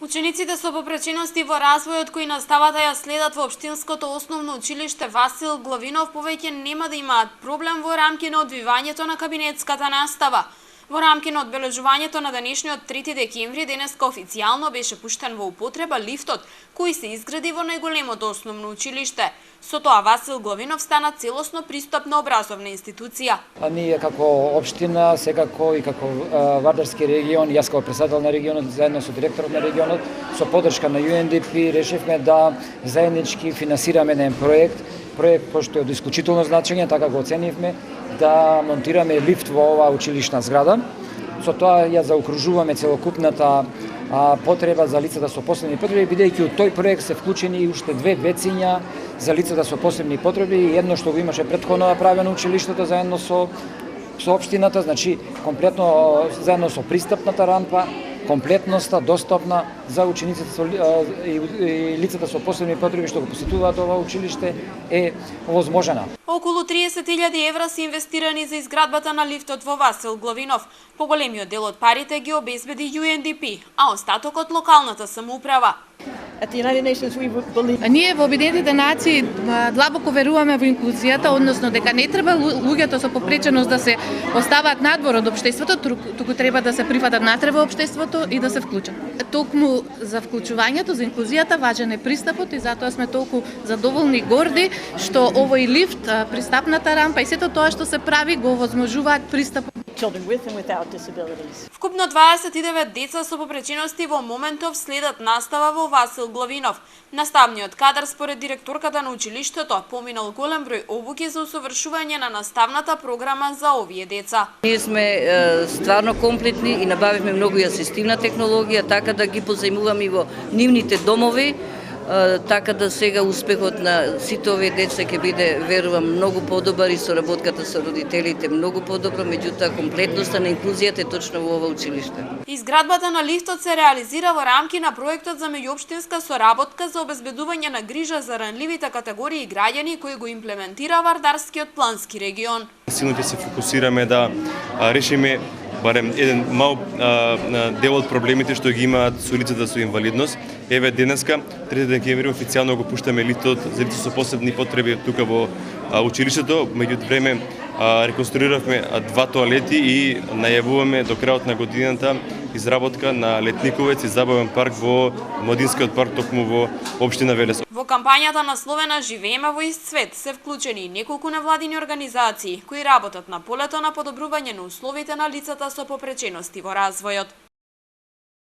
Учениците со попречености во развојот кои наставата ја следат во Општинското основно училиште Васил Главинов повеќе нема да имаат проблем во рамки на одвивањето на кабинетската настава. Во рамки на одбележувањето на денешниот 3 декември денеска официјално беше пуштен во употреба лифтот кој се изгради во најголемото основно училиште. Со тоа Васил Главинов стана целосно пристапна образовна институција. Ние како општина, секако и како Вардарски регион, јас како председател на регионот, заедно со директорот на регионот, со подршка на UNDP, решивме да заеднички финансираме еден проект кој што е од исклучително значење, така го оценивме, да монтираме лифт во оваа училишна зграда. Со тоа ја заокружуваме целокупната потреба за лицата со посебни потреби, бидејќи од тој проект се вклучени и уште две вециња за лицата со посебни потреби, и едно што го имаше претходно направено училиштето заедно со општината, значи комплетно заедно со пристапната рампа, комплетноста достапна за учениците и лицата со посебни потреби што го посетуваат ова училиште е овозможена. Околу 30.000 евра се инвестирани за изградбата на лифтот во Васил Главинов. Поголемиот дел од парите ги обезбеди UNDP, а остатокот локалната самоуправа. Ние во Обединетите нации длабоко веруваме во инклузијата, односно дека не треба луѓето со попреченост да се оставаат надвор од општеството, туку треба да се прифатат натре во општеството и да се вклучат. Токму за вклучувањето, за инклузијата важен е пристапот и затоа сме толку задоволни и горди што овој лифт, пристапната рампа и сето тоа што се прави го овозможуваат пристапот. Вкупно 29 деца со попречености во моментов следат настава во Васил Главинов. Наставниот кадар според директорката на училиштето поминал голем број обуки за усовршување на наставната програма за овие деца. Ние сме стварно комплетни и набавивме многу и асистивна технологија, така да ги позајмуваме и во нивните домови, така да сега успехот на сите овие деца ќе биде, верувам, многу подобар и соработката со родителите многу подобро, меѓутоа комплетноста на инклузијата е точно во ова училиште. Изградбата на лифтот се реализира во рамки на проектот за меѓуопштинска соработка за обезбедување на грижа за ранливите категории граѓани кои го имплементира Вардарскиот плански регион. Силно ќе се фокусираме да решиме барем еден мал дел од проблемите што ги имаат со лицата со инвалидност. Еве денеска, 3 декември, официјално го пуштаме лифтот за лица со посебни потреби тука во училиштето. Меѓу време реконструиравме 2 тоалети и најавуваме до крајот на годината изработка на летниковец и забавен парк во младинскиот парк токму во општина Велес. Во кампањата насловена Живееме во ист свет се вклучени и неколку невладини организации кои работат на полето на подобрување на условите на лицата со попречености во развојот.